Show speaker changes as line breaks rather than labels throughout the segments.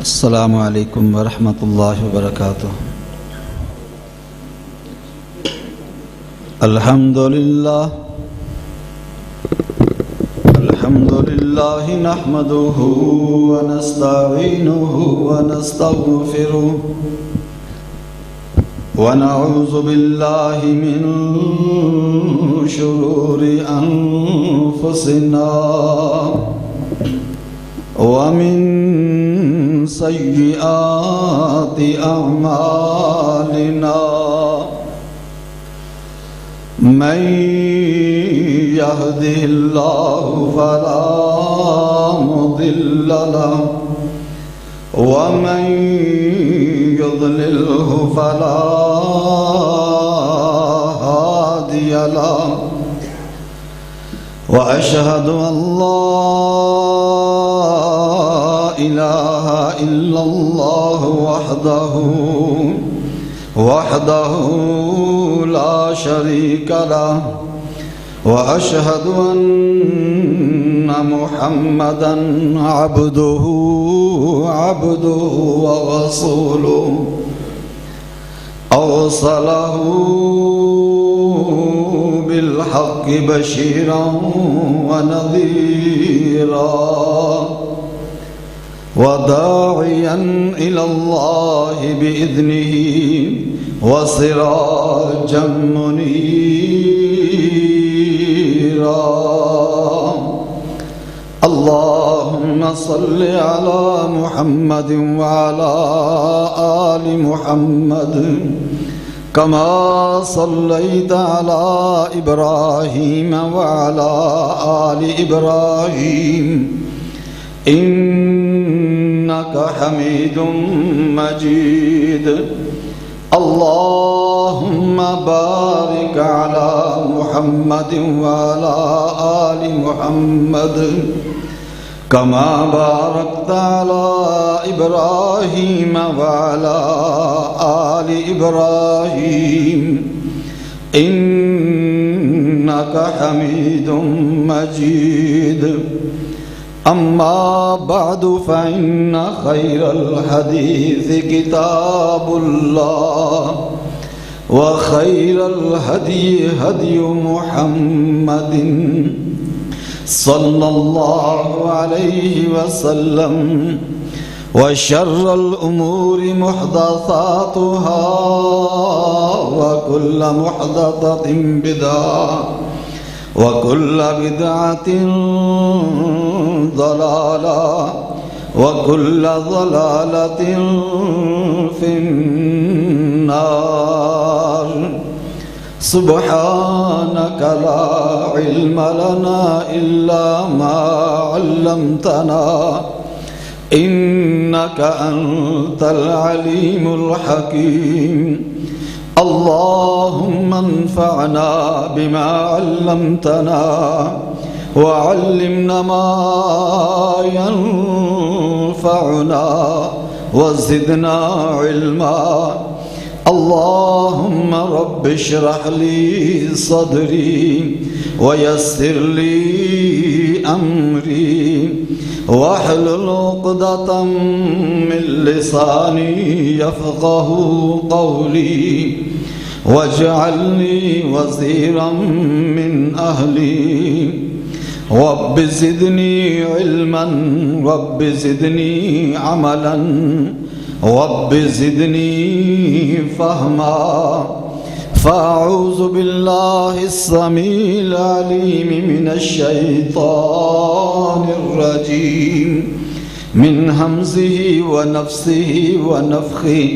السلام علیکم ورحمۃ اللہ وبرکاتہ. الحمد للہ نحمده ونستعینه ونستغفره ونعوذ باللہ من شرور انفسنا ومن سیئات اعمالنا من يهده الله فلا مضل له ومن يضلله فلا هادي له وأشهد أن لا إله إلا الله وحده لا شريك له وأشهد أن محمدًا عبده ورسوله أرسله بالحق بشيرا ونذيرا وداعيا إلى الله بإذنه وسراجا منيرا. اللهم صل على محمد وعلى آل محمد كما صليت على إبراهيم وعلى آل إبراهيم إنك حميد مجيد. اللهم بارك على محمد وعلى آل محمد كما باركت على إبراهيم وعلى آل إبراهيم إنك حميد مجيد. أما بعد فإن خير الحديث كتاب الله وخير الهدي هدي محمد صلى الله عليه وسلم وشر الأمور محدثاتها وكل محدثة بدعة وكل بدعة ضلالة وكل ضلالة في النار. سبحانك لا علم لنا إلا ما علمتنا إنك أنت العليم الحكيم. اللهم انفعنا بما علمتنا وعلمنا ما ينفعنا وزدنا علما. اللهم رب اشرح لي صدري ويسر لي أمري واحلل عقدة من لساني يفقه قولي واجعلني وزيرا من أهلي رب زدني علما رب زدني عملا رب زدني فهما. فأعوذ بالله السميع العليم من الشيطان الرجيم من همزه ونفسه ونفخه.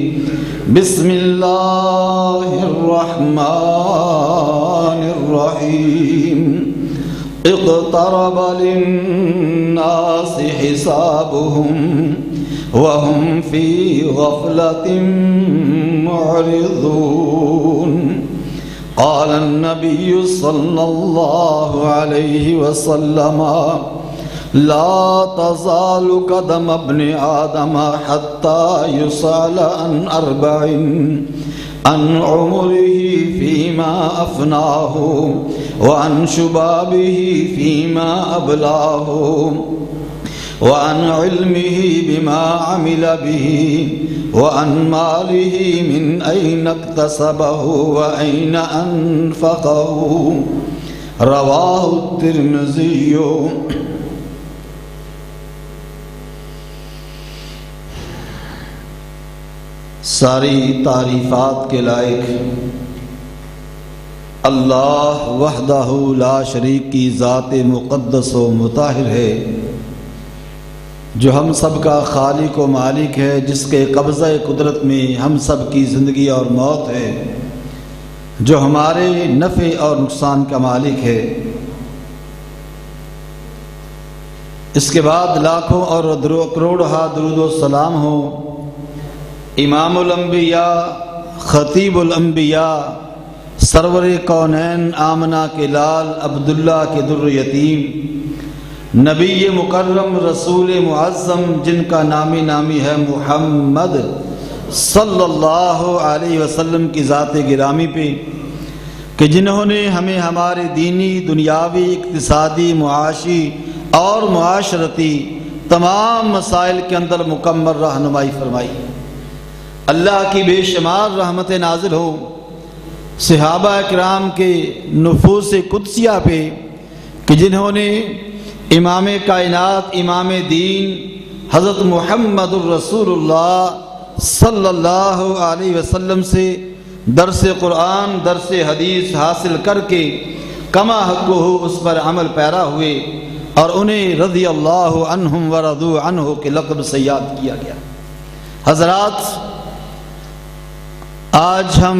بسم الله الرحمن الرحيم. اقترب للناس حسابهم وهم في غفلة معرضون. قال النبي صلى الله عليه وسلم لا تزال قدم ابن آدم حتى يسأل عن أربع عن عمره فيما أفناه وعن شبابه فيما أبلاه وعن علمه بما عمل به وعن ماله من أين اكتسبه وأين أنفقه رواه الترمذي۔ ساری تعریفات کے لائق اللہ وحدہ لا شریک کی ذات مقدس و مطہر ہے، جو ہم سب کا خالق و مالک ہے، جس کے قبضہ قدرت میں ہم سب کی زندگی اور موت ہے، جو ہمارے نفع اور نقصان کا مالک ہے۔ اس کے بعد لاکھوں اور کروڑہا درود و سلام ہو امام الانبیاء، خطیب الانبیاء، سرور کونین آمنہ کے لال عبداللہ کے در یتیم، نبی مکرم رسول معظم جن کا نامی ہے محمد صلی اللہ علیہ وسلم کی ذات گرامی پہ، کہ جنہوں نے ہمیں ہمارے دینی، دنیاوی، اقتصادی، معاشی اور معاشرتی تمام مسائل کے اندر مکمل رہنمائی فرمائی۔ اللہ کی بے شمار رحمت نازل ہو صحابہ کرام کے نفوس قدسیہ پہ، کہ جنہوں نے امام کائنات، امام دین حضرت محمد الرسول اللہ صلی اللہ علیہ وسلم سے درس قرآن، درس حدیث حاصل کر کے کما حق ہو اس پر عمل پیرا ہوئے، اور انہیں رضی اللہ عنہم ورضوا عنہ کے لقب سے یاد کیا گیا۔ حضرات، آج ہم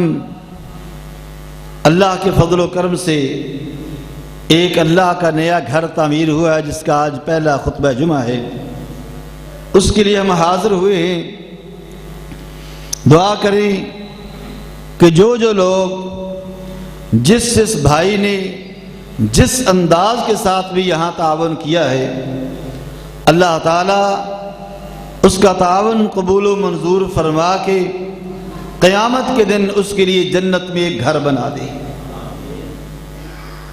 اللہ کے فضل و کرم سے ایک اللہ کا نیا گھر تعمیر ہوا ہے، جس کا آج پہلا خطبہ جمعہ ہے، اس کے لیے ہم حاضر ہوئے ہیں۔ دعا کریں کہ جو لوگ جس بھائی نے جس انداز کے ساتھ بھی یہاں تعاون کیا ہے، اللہ تعالیٰ اس کا تعاون قبول و منظور فرما کے قیامت کے دن اس کے لیے جنت میں ایک گھر بنا دے۔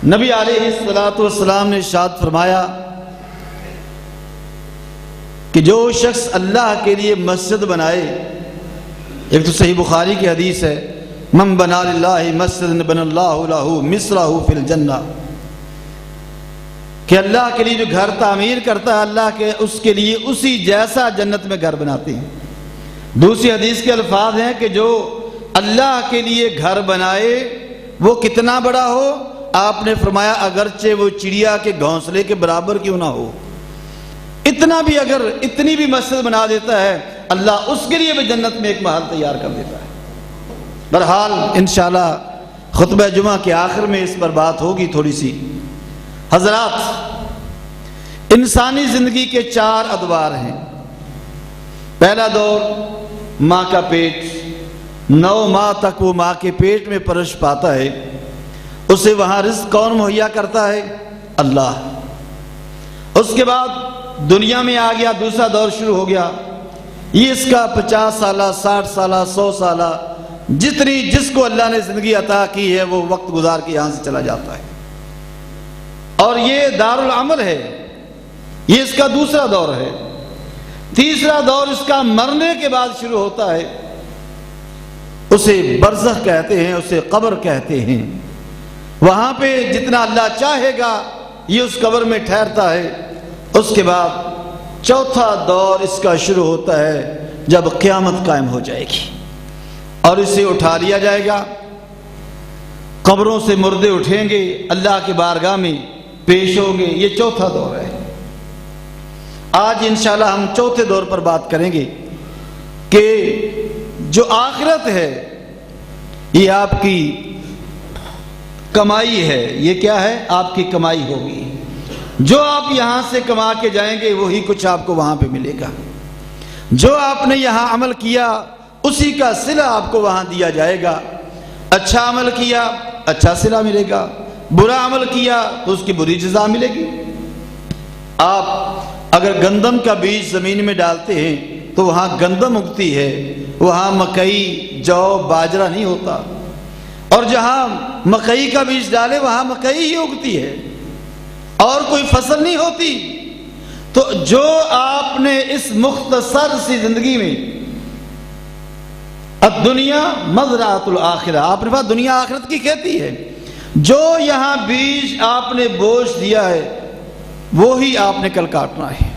نبی علیہ السلام نے ارشاد فرمایا کہ جو شخص اللہ کے لیے مسجد بنائے، ایک تو صحیح بخاری کی حدیث ہے، من بنا للہ مسجد بن اللہ لہ مثلہ فی الجنہ، کہ اللہ کے لیے جو گھر تعمیر کرتا ہے، اللہ کے اس کے لیے اسی جیسا جنت میں گھر بناتے ہیں۔ دوسری حدیث کے الفاظ ہیں کہ جو اللہ کے لیے گھر بنائے وہ کتنا بڑا ہو، آپ نے فرمایا اگرچہ وہ چڑیا کے گھونسلے کے برابر کیوں نہ ہو، اتنی بھی مسجد بنا دیتا ہے، اللہ اس کے لیے بھی جنت میں ایک محل تیار کر دیتا ہے۔ بہرحال انشاءاللہ خطبہ جمعہ کے آخر میں اس پر بات ہوگی تھوڑی سی۔ حضرات، انسانی زندگی کے 4 ادوار ہیں۔ پہلا دور ماں کا پیٹ، 9 ماہ تک وہ ماں کے پیٹ میں پرورش پاتا ہے، اسے وہاں رزق کون مہیا کرتا ہے؟ اللہ۔ اس کے بعد دنیا میں آ گیا، دوسرا دور شروع ہو گیا، یہ اس کا 50 سالہ، 60 سالہ، 100 سالہ، جس کو اللہ نے زندگی عطا کی ہے وہ وقت گزار کے یہاں سے چلا جاتا ہے، اور یہ دار العمل ہے، یہ اس کا دوسرا دور ہے۔ تیسرا دور اس کا مرنے کے بعد شروع ہوتا ہے، اسے برزخ کہتے ہیں، اسے قبر کہتے ہیں۔ وہاں پہ جتنا اللہ چاہے گا یہ اس قبر میں ٹھہرتا ہے۔ اس کے بعد چوتھا دور اس کا شروع ہوتا ہے جب قیامت قائم ہو جائے گی اور اسے اٹھا لیا جائے گا، قبروں سے مردے اٹھیں گے، اللہ کی بارگاہ میں پیش ہوں گے۔ یہ چوتھا دور ہے۔ آج انشاءاللہ ہم چوتھے دور پر بات کریں گے کہ جو آخرت ہے یہ آپ کی کمائی ہے۔ یہ کیا ہے؟ آپ کی کمائی ہوگی۔ جو آپ یہاں سے کما کے جائیں گے وہی کچھ آپ کو وہاں پہ ملے گا۔ جو آپ نے یہاں عمل کیا اسی کا صلہ آپ کو وہاں دیا جائے گا۔ اچھا عمل کیا اچھا صلہ ملے گا، برا عمل کیا تو اس کی بری جزا ملے گی۔ آپ اگر گندم کا بیج زمین میں ڈالتے ہیں تو وہاں گندم اگتی ہے، وہاں مکئی، جو، باجرہ نہیں ہوتا۔ اور جہاں مکئی کا بیج ڈالے وہاں مکئی ہی اگتی ہے اور کوئی فصل نہیں ہوتی۔ تو جو آپ نے اس مختصر سی زندگی میں الدنیا مزرعۃ الآخرہ، آپ نے کہا دنیا آخرت کی کھیتی ہے، جو یہاں بیج آپ نے بوجھ دیا ہے وہی آپ نے کل کاٹنا ہے۔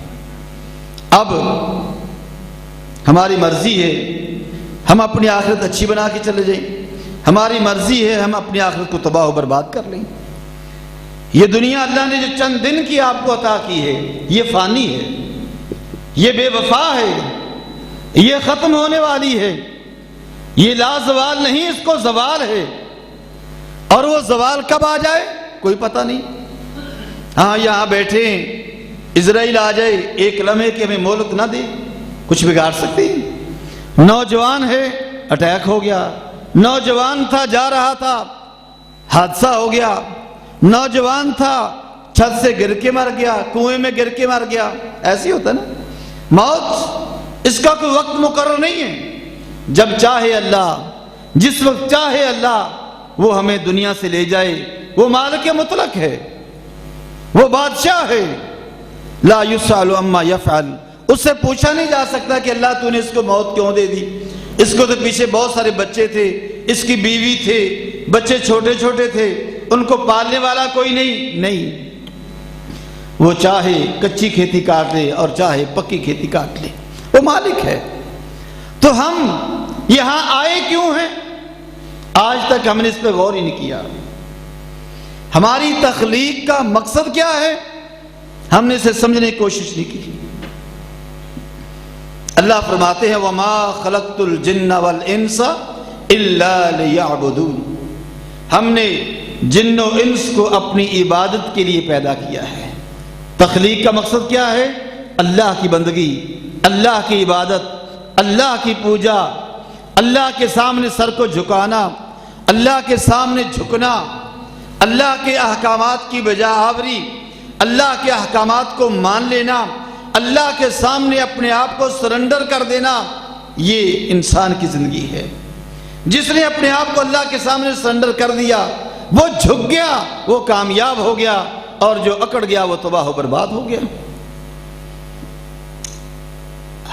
اب ہماری مرضی ہے ہم اپنی آخرت اچھی بنا کے چلے جائیں، ہماری مرضی ہے ہم اپنی آخرت کو تباہ و برباد کر لیں۔ یہ دنیا اللہ نے جو چند دن کی آپ کو عطا کی ہے یہ فانی ہے، یہ بے وفا ہے، یہ ختم ہونے والی ہے، یہ لا زوال نہیں، اس کو زوال ہے، اور وہ زوال کب آ جائے کوئی پتہ نہیں۔ ہاں یہاں بیٹھے ہیں، اسرائیل آ جائے ایک لمحے کے ہمیں مہلت نہ دے، کچھ بگاڑ سکتے ہیں۔ نوجوان ہے اٹیک ہو گیا، نوجوان تھا جا رہا تھا حادثہ ہو گیا، نوجوان تھا چھت سے گر کے مر گیا، کنویں میں گر کے مر گیا، ایسی ہوتا نا موت، اس کا کوئی وقت مقرر نہیں ہے۔ جب چاہے اللہ، جس وقت چاہے اللہ وہ ہمیں دنیا سے لے جائے، وہ مالک مطلق ہے، وہ بادشاہ ہے، لا یسأل عما یفعل، اس سے پوچھا نہیں جا سکتا کہ اللہ تو نے اس کو موت کیوں دے دی، اس کو تو پیچھے بہت سارے بچے تھے، اس کی بیوی تھے، بچے چھوٹے چھوٹے تھے، ان کو پالنے والا کوئی نہیں، وہ چاہے کچی کھیتی کاٹ لے اور چاہے پکی کھیتی کاٹ لے، وہ مالک ہے۔ تو ہم یہاں آئے کیوں ہیں؟ آج تک ہم نے اس پہ غور ہی نہیں کیا۔ ہماری تخلیق کا مقصد کیا ہے ہم نے اسے سمجھنے کی کوشش نہیں کی۔ اللہ فرماتے ہیں وَمَا خَلَقْتُ الْجِنَّ وَالْإِنسَ إِلَّا لِيَعْبُدُونَ، ہم نے جن و انس کو اپنی عبادت کے لیے پیدا کیا ہے۔ تخلیق کا مقصد کیا ہے؟ اللہ کی بندگی، اللہ کی عبادت، اللہ کی پوجا، اللہ کے سامنے سر کو جھکانا، اللہ کے سامنے جھکنا، اللہ کے احکامات کی بجا آوری، اللہ کے احکامات کو مان لینا، اللہ کے سامنے اپنے آپ کو سرنڈر کر دینا، یہ انسان کی زندگی ہے۔ جس نے اپنے آپ کو اللہ کے سامنے سرنڈر کر دیا وہ جھک گیا، وہ کامیاب ہو گیا، اور جو اکڑ گیا وہ تباہ و برباد ہو گیا۔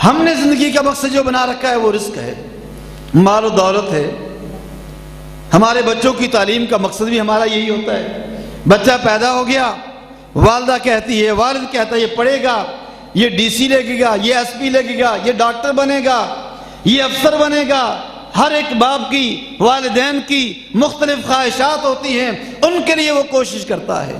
ہم نے زندگی کا مقصد جو بنا رکھا ہے وہ رزق ہے، مال و دولت ہے۔ ہمارے بچوں کی تعلیم کا مقصد بھی ہمارا یہی ہوتا ہے۔ بچہ پیدا ہو گیا، والدہ کہتی ہے، والد کہتا ہے یہ پڑھے گا، یہ ڈی سی لگے گا، یہ ایس پی لگے گا، یہ ڈاکٹر بنے گا، یہ افسر بنے گا۔ ہر ایک باپ کی، والدین کی مختلف خواہشات ہوتی ہیں، ان کے لیے وہ کوشش کرتا ہے۔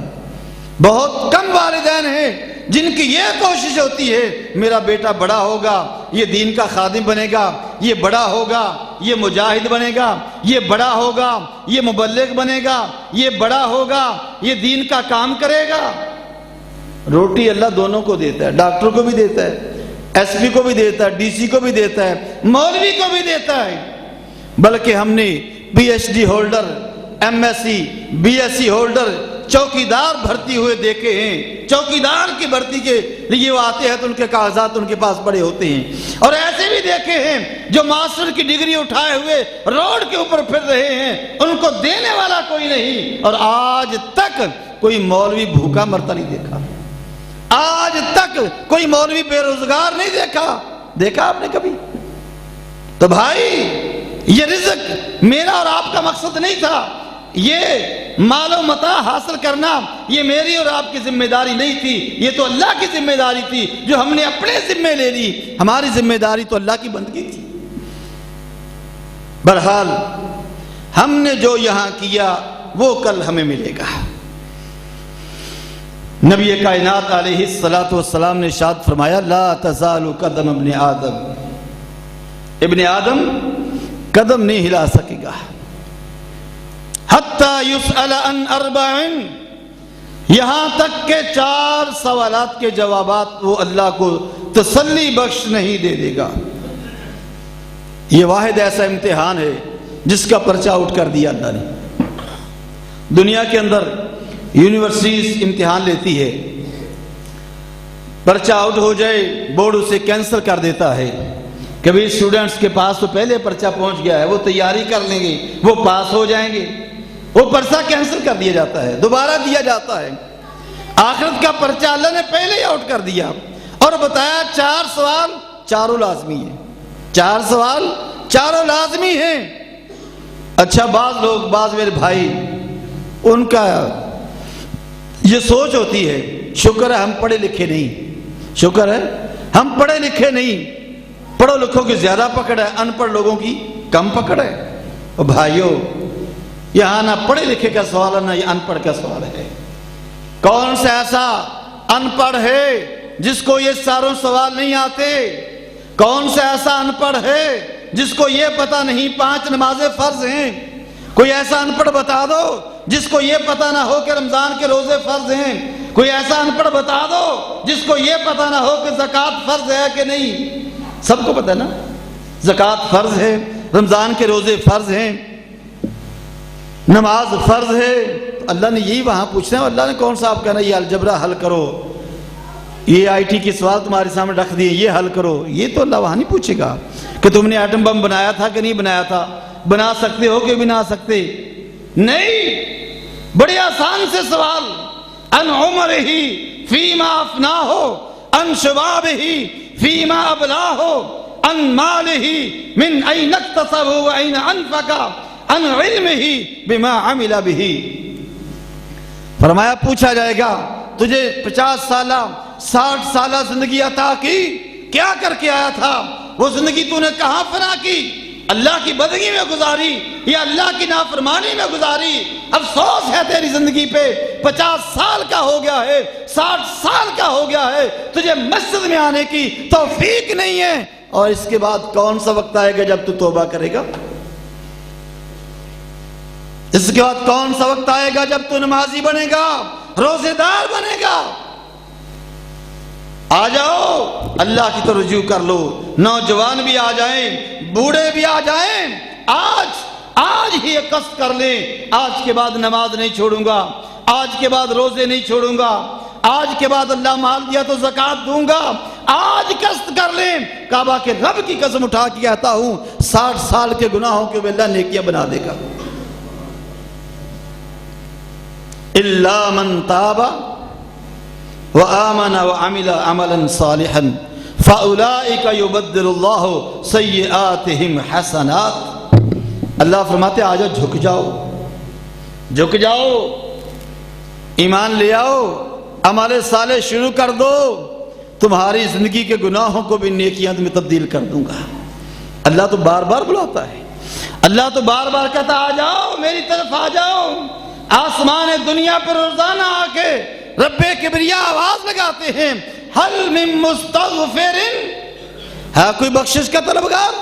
بہت کم والدین ہیں جن کی یہ کوشش ہوتی ہے میرا بیٹا بڑا ہوگا، یہ دین کا خادم بنے گا، یہ بڑا ہوگا، یہ مجاہد بنے گا، یہ بڑا ہوگا، یہ مبلغ بنے گا، یہ بڑا ہوگا، یہ دین کا کام کرے گا۔ روٹی اللہ دونوں کو دیتا ہے، ڈاکٹر کو بھی دیتا ہے، ایس پی کو بھی دیتا ہے، ڈی سی کو بھی دیتا ہے، مولوی کو بھی دیتا ہے۔ بلکہ ہم نے P H D holder, M S C, B S C holder, چوکیدار بھرتی ہوئے دیکھے ہیں۔ چوکیدار کی بھرتی کے لیے وہ آتے ہیں تو ان کے کاغذات ان کے پاس پڑے ہوتے ہیں، اور ایسے بھی دیکھے ہیں جو ماسٹر کی ڈگری اٹھائے ہوئے روڈ کے اوپر پھر رہے ہیں، ان کو دینے والا کوئی نہیں، اور آج تک کوئی مولوی بھوکا مرتا نہیں دیکھا، آج تک کوئی مولوی بے روزگار نہیں دیکھا آپ نے کبھی؟ تو بھائی یہ رزق میرا اور آپ کا مقصد نہیں تھا، یہ مال و متاع حاصل کرنا یہ میری اور آپ کی ذمہ داری نہیں تھی، یہ تو اللہ کی ذمہ داری تھی جو ہم نے اپنے ذمہ لے لی۔ ہماری ذمہ داری تو اللہ کی بندگی تھی۔ بہرحال ہم نے جو یہاں کیا وہ کل ہمیں ملے گا۔ نبی کائنات علیہ الصلاۃ والسلام نے ارشاد فرمایا لا تزال قدم ابن آدم قدم نہیں ہلا سکے گا حتی یسأل عن اربع، یہاں تک کہ 4 سوالات کے جوابات وہ اللہ کو تسلی بخش نہیں دے گا۔ یہ واحد ایسا امتحان ہے جس کا پرچہ اٹھ کر دیا اللہ نے۔ دنیا کے اندر یونیورسٹیز امتحان لیتی ہے، پرچہ آؤٹ ہو جائے بورڈ اسے کینسل کر دیتا ہے، کبھی اسٹوڈنٹس کے پاس تو پہلے پرچہ پہنچ گیا ہے، وہ تیاری کر لیں گے، وہ پاس ہو جائیں گے، وہ پرچہ کینسل کر دیا جاتا ہے، دوبارہ دیا جاتا ہے۔ آخرت کا پرچہ اللہ نے پہلے ہی آؤٹ کر دیا اور بتایا 4 سوال چاروں لازمی ہیں، 4 سوال چاروں لازمی ہیں۔ اچھا بعض لوگ، بعض میرے بھائی، ان کا یہ سوچ ہوتی ہے شکر ہے ہم پڑھے لکھے نہیں، شکر ہے ہم پڑھے لکھے نہیں، پڑھو لکھوں کی زیادہ پکڑ ہے، ان پڑھ لوگوں کی کم پکڑ ہے۔ اور بھائیو یہاں نہ پڑھے لکھے کا سوال ہے نہ یہ ان پڑھ کا سوال ہے۔ کون سا ایسا ان پڑھ ہے جس کو یہ چاروں سوال نہیں آتے؟ کون سا ایسا ان پڑھ ہے جس کو یہ پتہ نہیں 5 نمازیں فرض ہیں؟ کوئی ایسا ان پڑھ بتا دو جس کو یہ پتہ نہ ہو کہ رمضان کے روزے فرض ہیں۔ کوئی ایسا ان پڑھ بتا دو جس کو یہ پتہ نہ ہو کہ زکوٰۃ فرض ہے کہ نہیں۔ سب کو پتہ ہے نا زکوٰۃ فرض ہے، رمضان کے روزے فرض ہیں، نماز فرض ہے۔ تو اللہ نے یہی وہاں پوچھنا ہے، اللہ نے کون سا آپ کہنا یہ الجبرا حل کرو، یہ IT کے سوال تمہارے سامنے رکھ دیے یہ حل کرو۔ یہ تو اللہ وہاں نہیں پوچھے گا کہ تم نے ایٹم بم بنایا تھا کہ نہیں بنایا تھا، بنا سکتے ہو کہ بنا سکتے نہیں۔ بڑے آسان سے سوال، ان عمرہ فیما افناہ ان شبابہ فیما ابلاہ ان مالہ من این اکتسب و این انفق ان علمہ بما عمل بہ۔ فرمایا پوچھا جائے گا تجھے 50 سالہ 60 سالہ زندگی عطا کی، کیا کر کے آیا تھا؟ وہ زندگی تو نے کہاں فنا کی؟ اللہ کی بندگی میں گزاری یا اللہ کی نافرمانی میں گزاری؟ افسوس ہے تیری زندگی پہ، 50 سال کا ہو گیا ہے، 60 سال کا ہو گیا ہے، تجھے مسجد میں آنے کی توفیق نہیں ہے۔ اور اس کے بعد کون سا وقت آئے گا جب تو توبہ کرے گا؟ اس کے بعد کون سا وقت آئے گا جب تو نمازی بنے گا، روزے دار بنے گا؟ آ جاؤ اللہ کی طرف رجوع کر لو، نوجوان بھی آ جائیں، بوڑھے بھی آ جائیں، آج ہی یہ قصد کر لیں آج کے بعد نماز نہیں چھوڑوں گا، آج کے بعد روزے نہیں چھوڑوں گا، آج کے بعد اللہ مال دیا تو زکوٰۃ دوں گا۔ آج قصد کر لیں، کعبہ کے رب کی قسم اٹھا کے کہتا ہوں 60 سال کے گناہوں کے اللہ نیکیاں بنا دے گا۔ الا من تاب وآمن وعمل عملا صالحا فاولئک یبدل اللہ سیئاتہم حسنات۔ اللہ فرماتے آجا جھک جاؤ، ایمان لے آؤ، عمل صالح شروع کر دو، تمہاری زندگی کے گناہوں کو بھی نیکیاں میں تبدیل کر دوں گا۔ اللہ تو بار بار بلاتا ہے، اللہ تو بار بار کہتا آ جاؤ میری طرف آ جاؤ۔ آسمان دنیا پر روزانہ آ کے رب کبریا آواز لگاتے ہیں حل من مستغفر، ہے کوئی بخشش کا طلبگار،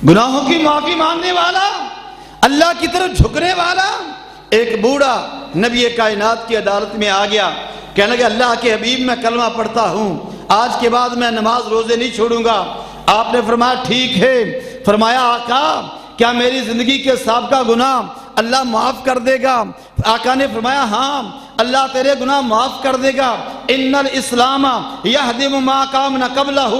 گناہوں کی معافی مانگنے والا، اللہ کی طرف جھکنے والا؟ ایک بوڑھا نبی کائنات کی عدالت میں آ گیا، کہنے لگا اللہ کے حبیب میں کلمہ پڑھتا ہوں، آج کے بعد میں نماز روزے نہیں چھوڑوں گا۔ آپ نے فرمایا ٹھیک ہے۔ فرمایا آقا کیا میری زندگی کے سابقہ گناہ اللہ معاف کر دے گا؟ آقا نے فرمایا ہاں اللہ تیرے گناہ معاف کر دے گا۔ ان الاسلام یہدم ما کان قبلہ،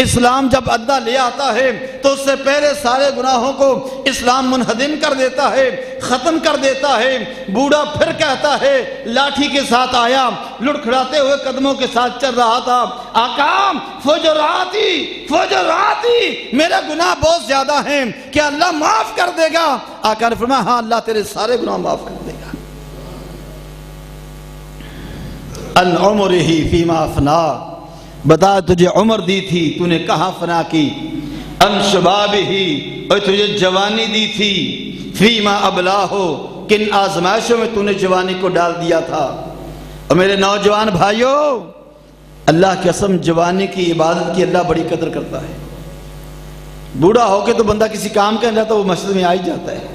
اسلام جب عدہ لے آتا ہے تو اس سے پہلے سارے گناہوں کو اسلام منہدم کر دیتا ہے، ختم کر دیتا ہے۔ بوڑھا پھر کہتا ہے، لاٹھی کے ساتھ آیا، لڑکھڑاتے ہوئے قدموں کے ساتھ چل رہا تھا، آقا فجراتی میرے گناہ بہت زیادہ ہیں، کیا اللہ معاف کر دے گا؟ آقا نے فرمایا ہاں اللہ تیرے سارے گناہ معاف کر دے گا۔ ان عمرہ فیما افنا، بتا تجھے عمر دی تھی تو نے کہاں فنا کی؟ ان شبابہ، اور تجھے جوانی دی تھی، فیما ابلاہ، کن آزمائشوں میں تو نے جوانی کو ڈال دیا تھا۔ اور میرے نوجوان بھائیوں اللہ کی قسم جوانی کی عبادت کی اللہ بڑی قدر کرتا ہے۔ بوڑھا ہو کے تو بندہ کسی کام کا نہیں رہتا، وہ مسجد میں آ ہی جاتا ہے۔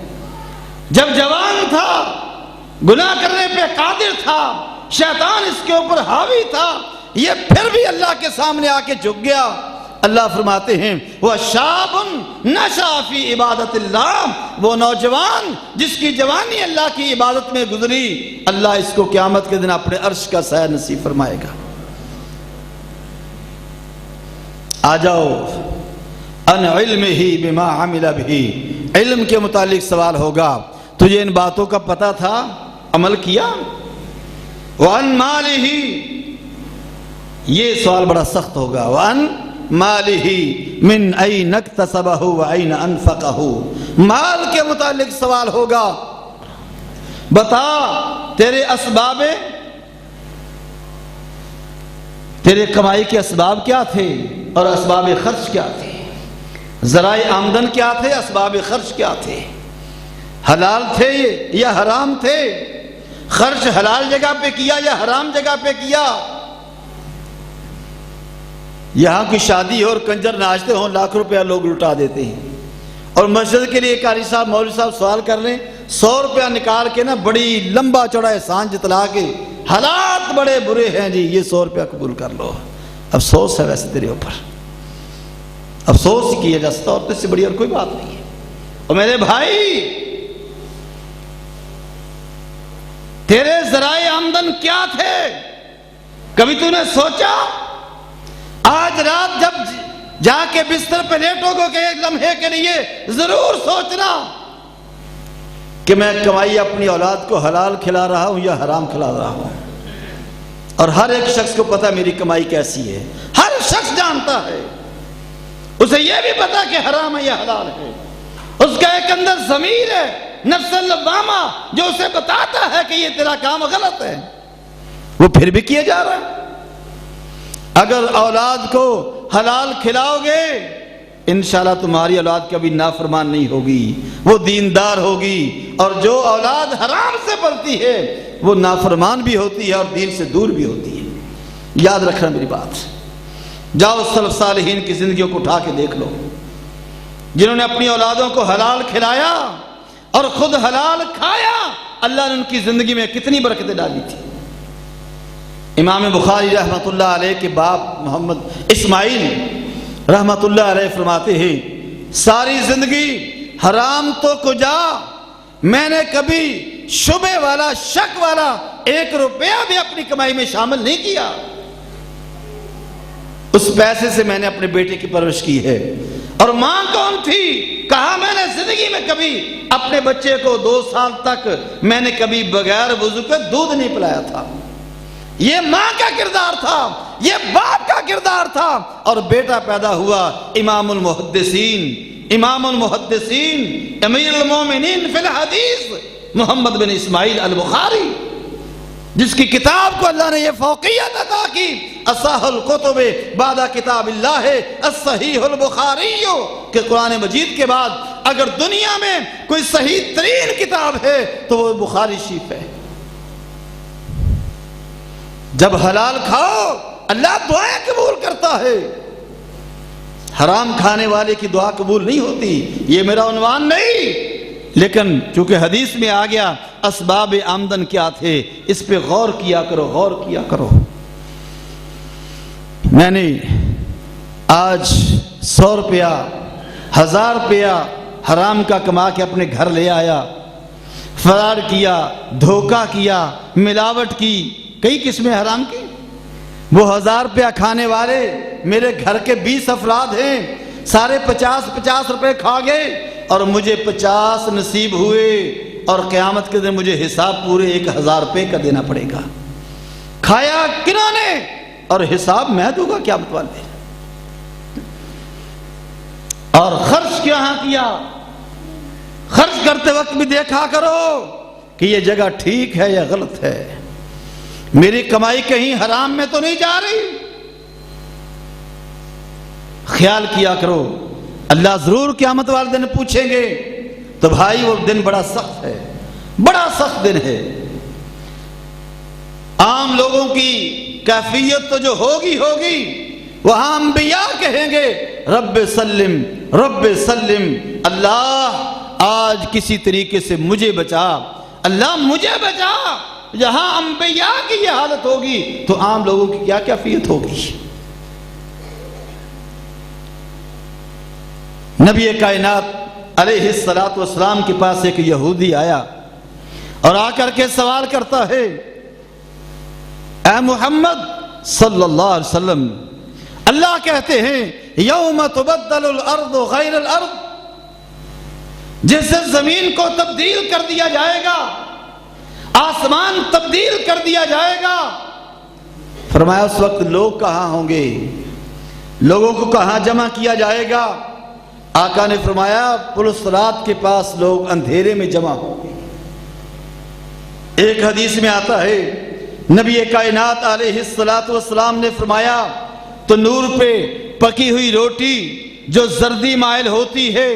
جب جوان تھا گناہ کرنے پہ قادر تھا، شیطان اس کے اوپر حاوی تھا، یہ پھر بھی اللہ کے سامنے آ کے جھک گیا۔ اللہ فرماتے ہیں وَشَابٌ نَشَأَ فِي عِبَادَةِ اللَّهِ، وہ نوجوان جس کی جوانی اللہ کی عبادت میں گزری، اللہ اس کو قیامت کے دن اپنے عرش کا سایہ نصیب فرمائے گا۔ آ جاؤ ان علم ہی بما عمل بھی، علم کے متعلق سوال ہوگا، تجھے ان باتوں کا پتہ تھا، عمل کیا؟ وَأَن مَالِهِ، یہ سوال بڑا سخت ہوگا، وَأَن مَالِهِ مِنْ أَيْنَ اكْتَسَبَهُ وَأَيْنَ أَنفَقَهُ، مال کے متعلق سوال ہوگا، بتا تیرے اسباب، تیرے کمائی کے اسباب کیا تھے اور اسباب خرچ کیا تھے، ذرائع آمدن کیا تھے، اسباب خرچ کیا تھے، حلال تھے یا حرام تھے، خرچ حلال جگہ پہ کیا یا حرام جگہ پہ کیا؟ یہاں کی شادی ہو اور کنجر ناچتے ہوں، لاکھ روپیہ لوگ لٹا دیتے ہیں، اور مسجد کے لیے قاری صاحب مولوی صاحب سوال کر لیں، 100 روپیہ نکال کے نا بڑی لمبا چوڑا احسان جتلا کے، حالات بڑے برے ہیں جی، یہ 100 روپیہ قبول کر لو، افسوس ہے ویسے تیرے اوپر، افسوس کیا جا سکتا، اور اس سے بڑی اور کوئی بات نہیں ہے۔ اور میرے بھائی، تیرے ذرائع آمدن کیا تھے؟ کبھی تو نے سوچا؟ آج رات جب جا کے بستر پہ لیٹو گے کہ ایک لمحے کے لیے ضرور سوچنا کہ میں کمائی اپنی اولاد کو حلال کھلا رہا ہوں یا حرام کھلا رہا ہوں۔ اور ہر ایک شخص کو پتا میری کمائی کیسی ہے، ہر شخص جانتا ہے، اسے یہ بھی پتا کہ حرام ہے یا حلال ہے، اس کا ایک اندر ضمیر ہے، نفس اللوامہ، جو اسے بتاتا ہے کہ یہ تیرا کام غلط ہے، وہ پھر بھی کیے جا رہا ہے۔ اگر اولاد کو حلال کھلاؤ گے، انشاءاللہ تمہاری اولاد کبھی نافرمان نہیں ہوگی، وہ دیندار ہوگی، اور جو اولاد حرام سے پلتی ہے وہ نافرمان بھی ہوتی ہے اور دین سے دور بھی ہوتی ہے۔ یاد رکھنا میری بات، جاؤ سلف صالحین کی زندگیوں کو اٹھا کے دیکھ لو، جنہوں نے اپنی اولادوں کو حلال کھلایا اور خود حلال کھایا، اللہ نے ان کی زندگی میں کتنی برکتیں ڈالی تھی۔ امام بخاری رحمۃ اللہ علیہ کے باپ محمد اسماعیل رحمۃ اللہ علیہ فرماتے ہیں، ساری زندگی حرام تو کجا، میں نے کبھی شبہ والا، شک والا 1 روپیہ بھی اپنی کمائی میں شامل نہیں کیا، اس پیسے سے میں نے اپنے بیٹے کی پرورش کی ہے۔ اور ماں کون تھی؟ کہا میں نے زندگی میں کبھی اپنے بچے کو 2 سال تک میں نے کبھی بغیر وضو کے دودھ نہیں پلایا تھا۔ یہ ماں کا کردار تھا، یہ باپ کا کردار تھا، اور بیٹا پیدا ہوا امام المحدثین امیر المومنین فی الحدیث محمد بن اسماعیل البخاری، جس کی کتاب کو اللہ نے یہ فوقیت عطا کی، اصح الکتب بعد کتاب اللہ الصحیح البخاری، کہ قرآن مجید کے بعد اگر دنیا میں کوئی صحیح ترین کتاب ہے تو وہ بخاری شریف ہے۔ جب حلال کھاؤ اللہ دعائیں قبول کرتا ہے، حرام کھانے والے کی دعا قبول نہیں ہوتی، یہ میرا عنوان نہیں، لیکن چونکہ حدیث میں آ گیا اسباب آمدن کیا تھے، اس پہ غور کیا کرو، غور کیا کرو۔ میں نے آج 100 روپیہ 1000 روپیہ حرام کا کما کے اپنے گھر لے آیا، فراڈ کیا، دھوکہ کیا، ملاوٹ کی، کئی قسمیں حرام کی۔ وہ 1000 روپیہ کھانے والے میرے گھر کے 20 افراد ہیں، سارے 50 روپے کھا گئے، اور مجھے 50 نصیب ہوئے، اور قیامت کے دن مجھے حساب پورے 1000 روپے کا دینا پڑے گا۔ کھایا کنہوں نے اور حساب میں دوں گا قیامت والے۔ اور خرچ کہاں کیا؟ خرچ کرتے وقت بھی دیکھا کرو کہ یہ جگہ ٹھیک ہے یا غلط ہے، میری کمائی کہیں حرام میں تو نہیں جا رہی، خیال کیا کرو۔ اللہ ضرور قیامت والے دن پوچھیں گے، تو بھائی وہ دن بڑا سخت ہے، بڑا سخت دن ہے۔ عام لوگوں کی کیفیت تو جو ہوگی وہاں انبیاء کہیں گے رب سلم رب سلم، اللہ آج کسی طریقے سے مجھے بچا، اللہ مجھے بچا۔ جہاں انبیاء کی یہ حالت ہوگی تو عام لوگوں کی کیا کیفیت ہوگی؟ نبی کائنات علیہ الصلوۃ والسلام کے پاس ایک یہودی آیا اور آ کر کے سوال کرتا ہے، اے محمد صلی اللہ علیہ وسلم، اللہ کہتے ہیں یوم تبدل الارض غیر الارض، جس سے زمین کو تبدیل کر دیا جائے گا، آسمان تبدیل کر دیا جائے گا۔ فرمایا اس وقت لوگ کہاں ہوں گے، لوگوں کو کہاں جمع کیا جائے گا؟ آقا نے فرمایا پلس رات کے پاس لوگ اندھیرے میں جمع ہوں گے۔ ایک حدیث میں آتا ہے نبی کائنات علیہ الصلوۃ والسلام نے فرمایا تنور پہ پکی ہوئی روٹی جو زردی مائل ہوتی ہے،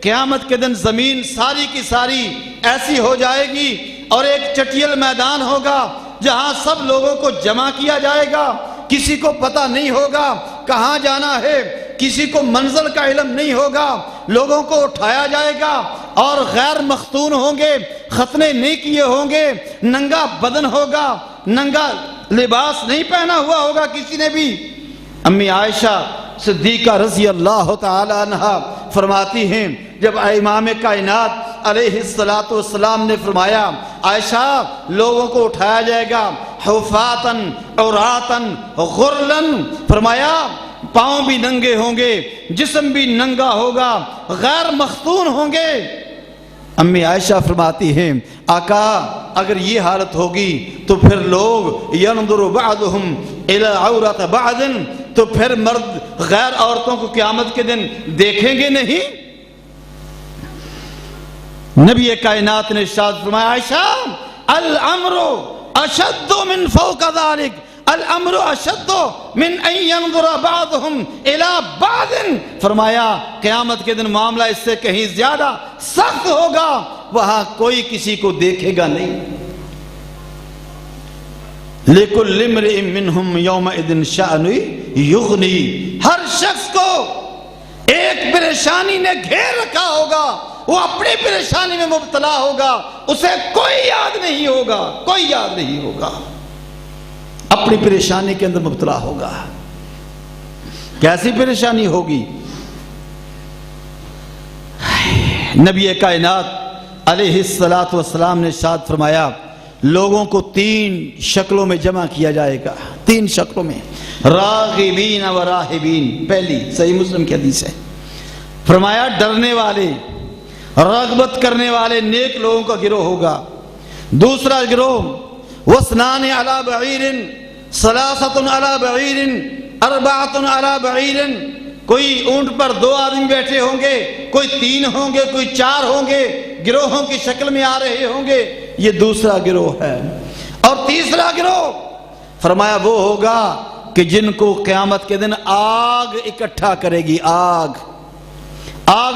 قیامت کے دن زمین ساری کی ساری ایسی ہو جائے گی اور ایک چٹیل میدان ہوگا جہاں سب لوگوں کو جمع کیا جائے گا، کسی کو پتہ نہیں ہوگا کہاں جانا ہے، کسی کو منزل کا علم نہیں ہوگا، لوگوں کو اٹھایا جائے گا اور غیر مختون ہوں گے، ختنے نہیں کیے ہوں گے، ننگا بدن ہوگا، ننگا لباس نہیں پہنا ہوا ہوگا کسی نے بھی۔ امی عائشہ صدیقہ رضی اللہ تعالی عنہ فرماتی ہیں جب امام کائنات علیہ السلام نے فرمایا عائشہ لوگوں کو اٹھایا جائے گا حفاتن عراتن غرلن، فرمایا پاؤں بھی ننگے ہوں گے، جسم بھی ننگا ہوگا، غیر مختون ہوں گے۔ امی عائشہ فرماتی ہیں آقا اگر یہ حالت ہوگی تو پھر لوگ ينظر بعضهم الى عورت بعض، تو پھر مرد غیر عورتوں کو قیامت کے دن دیکھیں گے نہیں۔ نبی کائنات نے ارشاد فرمایا عائشہ الامر اشد من فوق ذلك، الامر اشد من ان ينظر بعضهم الى بعض، فرمایا قیامت کے دن معاملہ اس سے کہیں زیادہ سخت ہوگا، وہاں کوئی کسی کو دیکھے گا نہیں۔ لِكُلِّ امْرِئٍ مِّنْهُمْ يَوْمَئِذٍ شَأْنٌ يُغْنِي، ہر شخص کو ایک پریشانی نے گھیر رکھا ہوگا، وہ اپنی پریشانی میں مبتلا ہوگا، اسے کوئی یاد نہیں ہوگا، کوئی یاد نہیں ہوگا، اپنی پریشانی کے اندر مبتلا ہوگا۔ کیسی پریشانی ہوگی؟ نبی کائنات علیہ السلام نے ارشاد فرمایا لوگوں کو 3 شکلوں میں جمع کیا جائے گا، 3 شکلوں میں، راغبین و راہبین، پہلی صحیح مسلم کی حدیث ہے، فرمایا ڈرنے والے، رغبت کرنے والے نیک لوگوں کا گروہ ہوگا۔ دوسرا گروہ وَاثْنَانِ عَلَى بَعِيرٍ ثَلَاثَةٌ عَلَى بَعِيرٍ أَرْبَعَةٌ عَلَى بَعِيرٍ، کوئی اونٹ پر 2 آدمی بیٹھے ہوں گے، کوئی 3 ہوں گے، کوئی 4 ہوں گے، گروہوں کی شکل میں آ رہے ہوں گے، یہ دوسرا گروہ ہے۔ اور تیسرا گروہ فرمایا وہ ہوگا کہ جن کو قیامت کے دن آگ اکٹھا کرے گی، آگ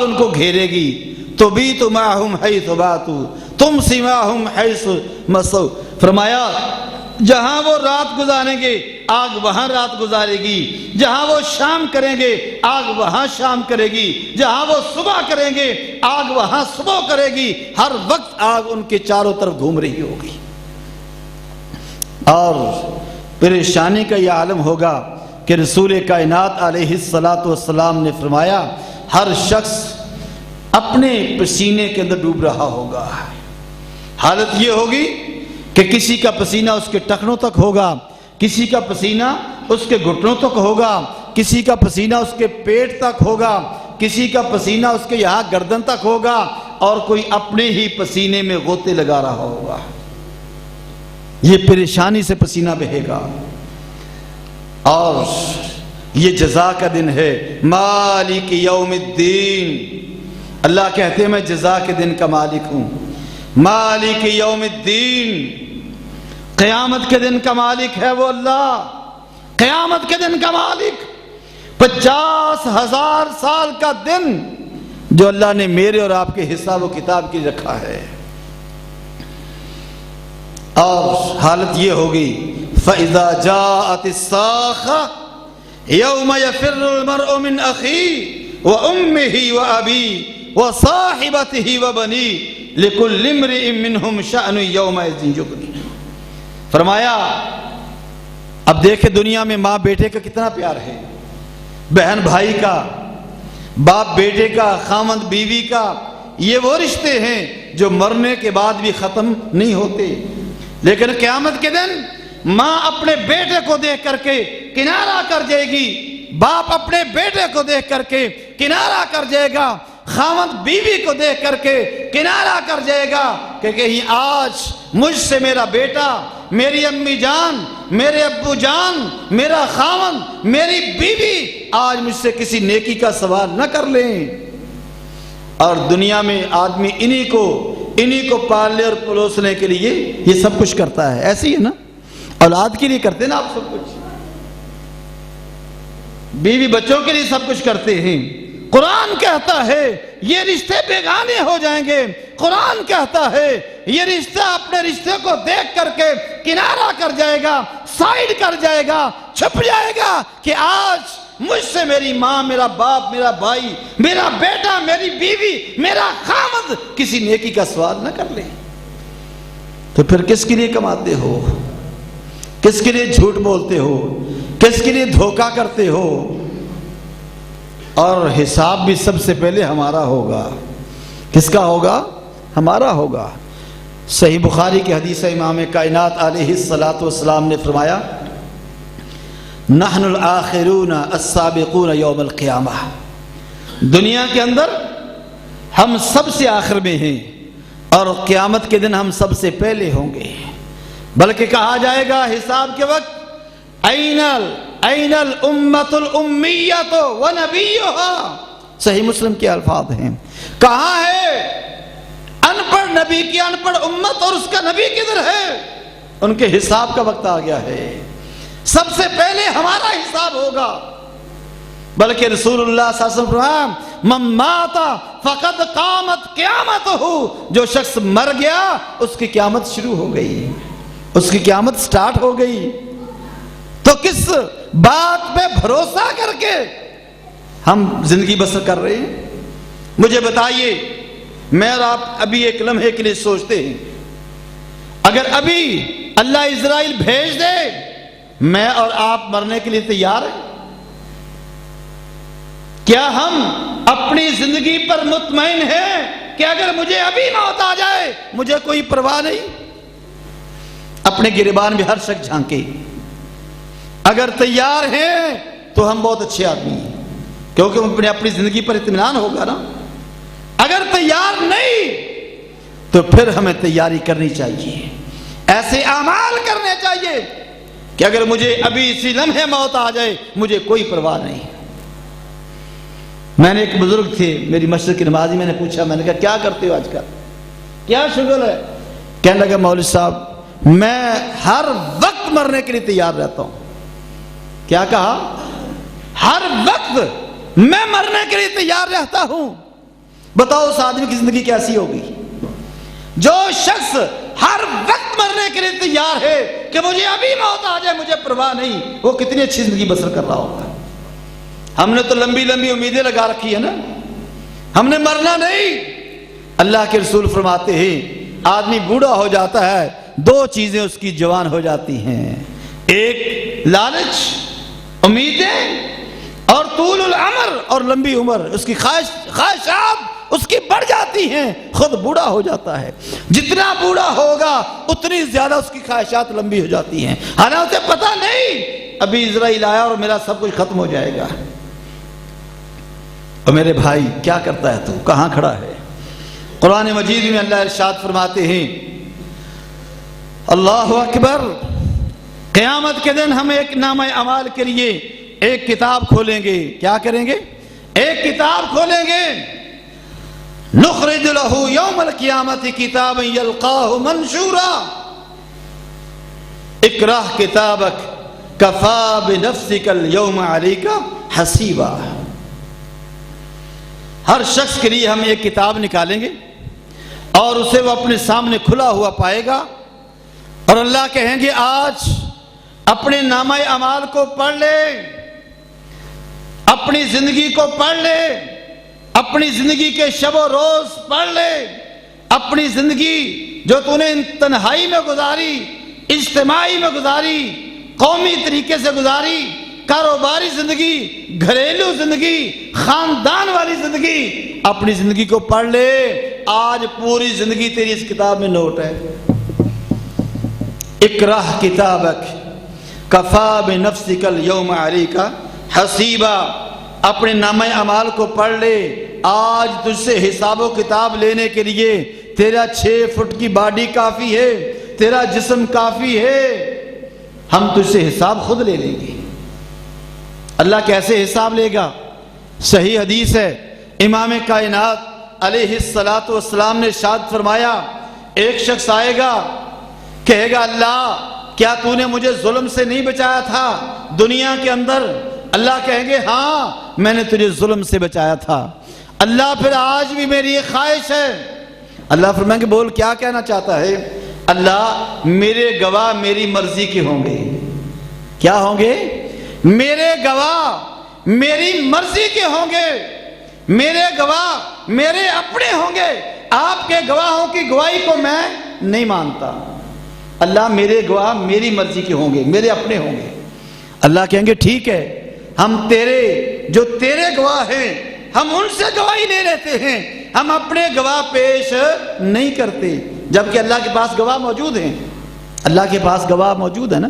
ان کو گھیرے گی، تُبِيتُ مَعَهُمْ حَيْثُ بَاتُوا تُمْسِي مَعَهُمْ حَيْثُ مَسَوْا، فرمایا جہاں وہ رات گزاریں گے آگ وہاں رات گزارے گی، جہاں وہ شام کریں گے آگ وہاں شام کرے گی، جہاں وہ صبح کریں گے آگ وہاں صبح کرے گی، ہر وقت آگ ان کے چاروں طرف گھوم رہی ہوگی۔ اور پریشانی کا یہ عالم ہوگا کہ رسول کائنات علیہ السلام نے فرمایا ہر شخص اپنے پسینے کے اندر ڈوب رہا ہوگا۔ حالت یہ ہوگی کہ کسی کا پسینہ اس کے ٹخنوں تک ہوگا، کسی کا پسینہ اس کے گھٹنوں تک ہوگا، کسی کا پسینہ اس کے پیٹ تک ہوگا، کسی کا پسینہ اس کے یہاں گردن تک ہوگا، اور کوئی اپنے ہی پسینے میں غوطے لگا رہا ہوگا۔ یہ پریشانی سے پسینہ بہے گا، اور یہ جزا کا دن ہے۔ مالک یوم الدین، اللہ کہتے ہیں میں جزا کے دن کا مالک ہوں۔ مالک یوم الدین، قیامت کے دن کا مالک ہے وہ اللہ، قیامت کے دن کا مالک، 50,000 سال کا دن جو اللہ نے میرے اور آپ کے حساب و کتاب کی رکھا ہے۔ اور حالت یہ ہوگی فَإِذَا جَاءَتِ الصَّاخَّةُ يَوْمَ يَفِرُّ الْمَرْءُ مِنْ أَخِيهِ وَأُمِّهِ وَأَبِيهِ وَصَاحِبَتِهِ وَبَنِيهِ لِكُلِّ امْرِئٍ مِّنْهُمْ شَأْنٌ يَوْمَئِذٍ يُغْنِيهِ، فرمایا اب دیکھیں دنیا میں ماں بیٹے کا کتنا پیار ہے، بہن بھائی کا، باپ بیٹے کا، خامند بیوی کا، یہ وہ رشتے ہیں جو مرنے کے بعد بھی ختم نہیں ہوتے۔ لیکن قیامت کے دن ماں اپنے بیٹے کو دیکھ کر کے کنارہ کر جائے گی، باپ اپنے بیٹے کو دیکھ کر کے کنارہ کر جائے گا، خاوند بیوی کو دیکھ کر کے کنارہ کر جائے گا کہ کہیں آج مجھ سے میرا بیٹا، میری امی جان، میرے ابو جان، میرا خاوند، میری بیوی آج مجھ سے کسی نیکی کا سوال نہ کر لیں۔ اور دنیا میں آدمی انہی کو پالنے اور پلوسنے کے لیے یہ سب کچھ کرتا ہے، ایسی ہے نا، اولاد کے لیے کرتے نا آپ سب کچھ، بیوی بچوں کے لیے سب کچھ کرتے ہیں۔ قرآن کہتا ہے یہ رشتے بیگانے ہو جائیں گے، قرآن کہتا ہے یہ رشتہ اپنے رشتے کو دیکھ کر کے کنارہ کر جائے گا، سائیڈ کر جائے گا، چھپ جائے گا کہ آج مجھ سے میری ماں، میرا باپ، میرا بھائی، میرا بیٹا، میری بیوی، میرا خامد کسی نیکی کا سوال نہ کر لے۔ تو پھر کس کے لیے کماتے ہو؟ کس کے لیے جھوٹ بولتے ہو؟ کس کے لیے دھوکہ کرتے ہو؟ اور حساب بھی سب سے پہلے ہمارا ہوگا۔ کس کا ہوگا؟ ہمارا ہوگا۔ صحیح بخاری کی حدیث ہے، امام کائنات علیہ السلام نے فرمایا نحن الآخرون السابقون یوم القیامہ، دنیا کے اندر ہم سب سے آخر میں ہیں اور قیامت کے دن ہم سب سے پہلے ہوں گے۔ بلکہ کہا جائے گا حساب کے وقت این الامت الامیت ونبیھا، صحیح مسلم کے الفاظ ہیں، کہاں ہے ان پڑھ نبی کی ان پڑھ امت اور اس کا نبی کدھر ہے؟ ان کے حساب کا وقت آ گیا ہے، سب سے پہلے ہمارا حساب ہوگا۔ بلکہ رسول اللہ صلی اللہ علیہ وسلم فرمایا من مات فقد قامت قیامتہ، جو شخص مر گیا اس کی قیامت شروع ہو گئی، اس کی قیامت سٹارٹ ہو گئی۔ تو کس بات پہ بھروسہ کر کے ہم زندگی بسر کر رہے ہیں؟ مجھے بتائیے، میں اور آپ ابھی ایک لمحے کے لیے سوچتے ہیں، اگر ابھی اللہ اسرائیل بھیج دے، میں اور آپ مرنے کے لیے تیار ہیں؟ کیا ہم اپنی زندگی پر مطمئن ہیں کہ اگر مجھے ابھی موت آ جائے مجھے کوئی پرواہ نہیں؟ اپنے گریبان میں ہر شخص جھانکے، اگر تیار ہیں تو ہم بہت اچھے آدمی ہیں، کیونکہ ہم اپنی زندگی پر اطمینان ہوگا نا۔ اگر تیار نہیں تو پھر ہمیں تیاری کرنی چاہیے، ایسے اعمال کرنے چاہیے کہ اگر مجھے ابھی اسی لمحے موت آ جائے مجھے کوئی پرواہ نہیں۔ میں نے ایک بزرگ تھے میری مسجد کی نمازی، میں نے پوچھا، میں نے کہا کیا کرتے ہو آج کل، کیا شغل ہے؟ کہنے لگا مولوی صاحب میں ہر وقت مرنے کے لیے تیار رہتا ہوں۔ کیا کہا؟ ہر وقت میں مرنے کے لیے تیار رہتا ہوں۔ بتاؤ اس آدمی کی زندگی کیسی ہوگی جو شخص ہر وقت مرنے کے لیے تیار ہے کہ مجھے ابھی موت آ جائے مجھے پرواہ نہیں، وہ کتنی اچھی زندگی بسر کر رہا ہوگا۔ ہم نے تو لمبی لمبی امیدیں لگا رکھی ہے نا، ہم نے مرنا نہیں۔ اللہ کے رسول فرماتے ہیں آدمی بوڑھا ہو جاتا ہے، دو چیزیں اس کی جوان ہو جاتی ہیں، ایک لالچ، امیدیں، اور طول العمر، اور لمبی عمر، اس کی خواہشات اس کی بڑھ جاتی ہیں، خود بوڑھا ہو جاتا ہے۔ جتنا بوڑھا ہوگا اتنی زیادہ اس کی خواہشات لمبی ہو جاتی ہیں، حالانکہ اسے پتہ نہیں ابھی اسرائیل آیا اور میرا سب کچھ ختم ہو جائے گا۔ اور میرے بھائی کیا کرتا ہے تو، کہاں کھڑا ہے؟ قرآن مجید میں اللہ ارشاد فرماتے ہیں اللہ اکبر، قیامت کے دن ہم ایک نامہ اعمال کے لیے ایک کتاب کھولیں گے۔ کیا کریں گے؟ ایک کتاب کھولیں گے۔ نخرج لہ یوم القیامت کتابا یلقاہ منشورا اقرأ کتابک کفی بنفسک اليوم علیک حسیبا۔ ہر شخص کے لیے ہم ایک کتاب نکالیں گے اور اسے وہ اپنے سامنے کھلا ہوا پائے گا، اور اللہ کہیں گے آج اپنے نامہ اعمال کو پڑھ لے، اپنی زندگی کو پڑھ لے، اپنی زندگی کے شب و روز پڑھ لے، اپنی زندگی جو تو نے تنہائی میں گزاری، اجتماعی میں گزاری، قومی طریقے سے گزاری، کاروباری زندگی، گھریلو زندگی، خاندان والی زندگی، اپنی زندگی کو پڑھ لے۔ آج پوری زندگی تیری اس کتاب میں نوٹ ہے۔ اقرأ کتابک کفی بنفسک اليوم علیک حسیبا، اپنے نامہ اعمال کو پڑھ لے، آج تجھ سے حساب و کتاب لینے کے لیے تیرا 6 فٹ کی باڈی کافی ہے، تیرا جسم کافی ہے، ہم تجھ سے حساب خود لے لیں گے۔ اللہ کیسے حساب لے گا؟ صحیح حدیث ہے، امام کائنات علیہ الصلاۃ والسلام نے ارشاد فرمایا، ایک شخص آئے گا، کہے گا اللہ کیا تو نے مجھے ظلم سے نہیں بچایا تھا دنیا کے اندر؟ اللہ کہیں گے ہاں میں نے تجھے ظلم سے بچایا تھا۔ اللہ پھر آج بھی میری ایک خواہش ہے۔ اللہ فرمائیں گے بول کیا کہنا چاہتا ہے؟ اللہ میرے گواہ میری مرضی کے ہوں گے۔ کیا ہوں گے؟ میرے گواہ میری مرضی کے ہوں گے، میرے گواہ میرے اپنے ہوں گے، آپ کے گواہوں کی گواہی کو میں نہیں مانتا۔ اللہ میرے گواہ میری مرضی کے ہوں گے، میرے اپنے ہوں گے۔ اللہ کہیں گے ٹھیک ہے، ہم تیرے جو تیرے گواہ ہیں ہم ان سے گواہی لے لیتے ہیں، ہم اپنے گواہ پیش نہیں کرتے، جبکہ اللہ کے پاس گواہ موجود ہیں۔ اللہ کے پاس گواہ موجود ہے نا،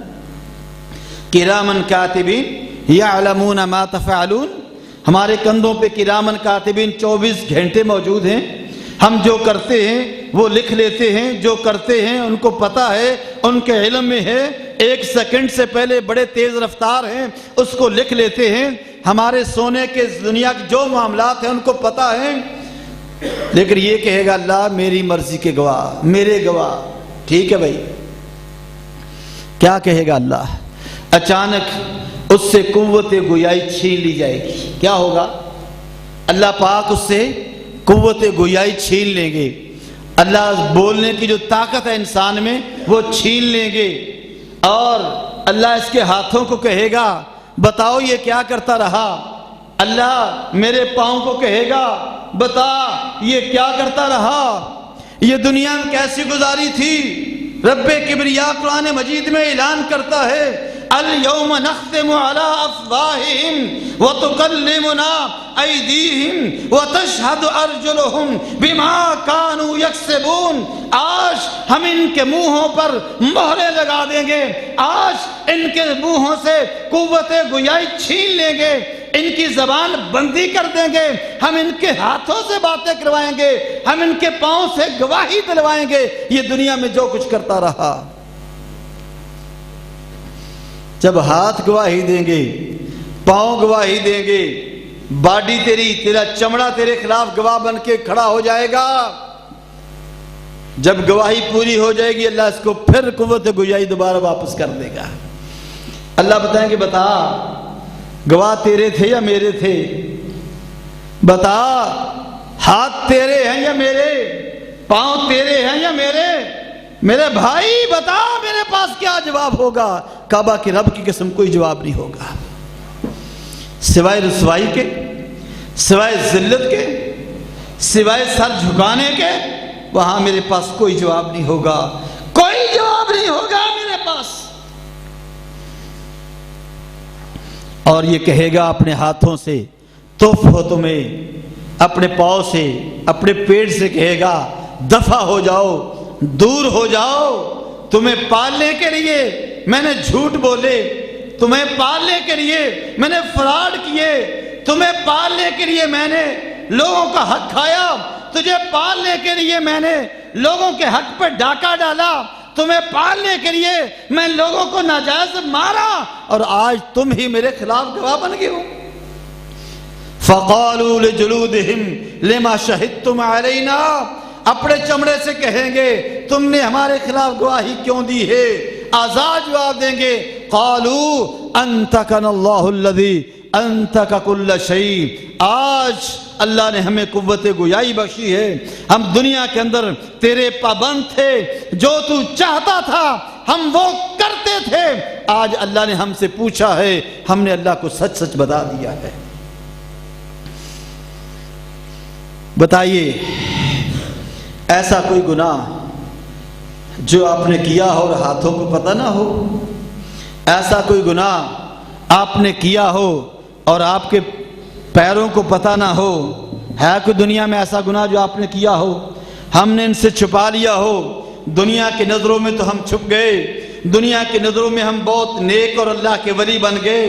کرامن کاتبین یعلمون ما تفعلون، ہمارے کندھوں پہ کرامن کاتبین 24 گھنٹے موجود ہیں، ہم جو کرتے ہیں وہ لکھ لیتے ہیں، جو کرتے ہیں ان کو پتہ ہے، ان کے علم میں ہے، 1 سیکنڈ سے پہلے بڑے تیز رفتار ہیں اس کو لکھ لیتے ہیں، ہمارے سونے کے دنیا کے جو معاملات ہیں ان کو پتہ ہے۔ لیکن یہ کہے گا اللہ میری مرضی کے گواہ، میرے گواہ، ٹھیک ہے بھائی۔ کیا کہے گا اللہ؟ اچانک اس سے قوت گویائی چھین لی جائے گی۔ کیا ہوگا؟ اللہ پاک اس سے قوت گویائی چھین لیں گے، اللہ بولنے کی جو طاقت ہے انسان میں وہ چھین لیں گے، اور اللہ اس کے ہاتھوں کو کہے گا بتاؤ یہ کیا کرتا رہا؟ اللہ میرے پاؤں کو کہے گا بتا یہ کیا کرتا رہا، یہ دنیا میں کیسی گزاری تھی؟ رب کبریا قرآن مجید میں اعلان کرتا ہے اليوم نختم على افواہہم وتکلمنا ایدیہم وتشہد ارجلہم بما كانوا یکسبون، آج ہم ان کے منہوں پر مہرے لگا دیں گے، آج ان کے منہوں سے قوت گویائی چھین لیں گے، ان کی زبان بندی کر دیں گے، ہم ان کے ہاتھوں سے باتیں کروائیں گے، ہم ان کے پاؤں سے گواہی دلوائیں گے، یہ دنیا میں جو کچھ کرتا رہا۔ جب ہاتھ گواہی دیں گے، پاؤں گواہی دیں گے، باڈی تیرا چمڑا تیرے خلاف گواہ بن کے کھڑا ہو جائے گا، جب گواہی پوری ہو جائے گی اللہ اس کو پھر قوت گویائی دوبارہ واپس کر دے گا۔ اللہ بتائیں گے بتا گواہ تیرے تھے یا میرے تھے؟ بتا ہاتھ تیرے ہیں یا میرے؟ پاؤں تیرے ہیں یا میرے؟ میرے بھائی بتا میرے پاس کیا جواب ہوگا؟ کعبہ کی رب کی قسم کوئی جواب نہیں ہوگا، سوائے رسوائی کے، سوائے ذلت کے، سوائے سر جھکانے کے، وہاں میرے پاس کوئی جواب نہیں ہوگا، کوئی جواب نہیں ہوگا میرے پاس۔ اور یہ کہے گا اپنے ہاتھوں سے تف ہو تمہیں، اپنے پاؤں سے، اپنے پیٹ سے کہے گا دفع ہو جاؤ، دور ہو جاؤ، تمہیں پالنے کے لیے میں نے جھوٹ بولے، تمہیں پالنے کے لیے میں نے فراڈ کیے، تمہیں پالنے کے لیے میں نے لوگوں کا حق کھایا، تجھے پالنے کے لیے میں نے لوگوں کے حق پہ ڈاکہ ڈالا، تمہیں پالنے کے لیے میں لوگوں کو ناجائز مارا، اور آج تم ہی میرے خلاف گواہ بن گئے ہو۔ فَقَالُوا لِجُلُودِهِمْ لِمَا شَهِدْتُمْ عَلَيْنَا، اپنے چمڑے سے کہیں گے تم نے ہمارے خلاف گواہی کیوں دی ہے؟ آزاد جواب دیں گے قَالُوا أَنْتَقَنَ اللَّهُ الَّذِي أَنْتَقَ كُلَّ شَيْءٍ، آج اللہ نے ہمیں قوت گویائی بخشی ہے، ہم دنیا کے اندر تیرے پابند تھے، جو تو چاہتا تھا ہم وہ کرتے تھے، آج اللہ نے ہم سے پوچھا ہے، ہم نے اللہ کو سچ سچ بتا دیا ہے۔ بتائیے ایسا کوئی گناہ جو آپ نے کیا ہو اور ہاتھوں کو پتہ نہ ہو؟ ایسا کوئی گناہ آپ نے کیا ہو اور آپ کے پیروں کو پتہ نہ ہو؟ ہے کوئی دنیا میں ایسا گناہ جو آپ نے کیا ہو ہم نے ان سے چھپا لیا ہو؟ دنیا کی نظروں میں تو ہم چھپ گئے، دنیا کی نظروں میں ہم بہت نیک اور اللہ کے ولی بن گئے،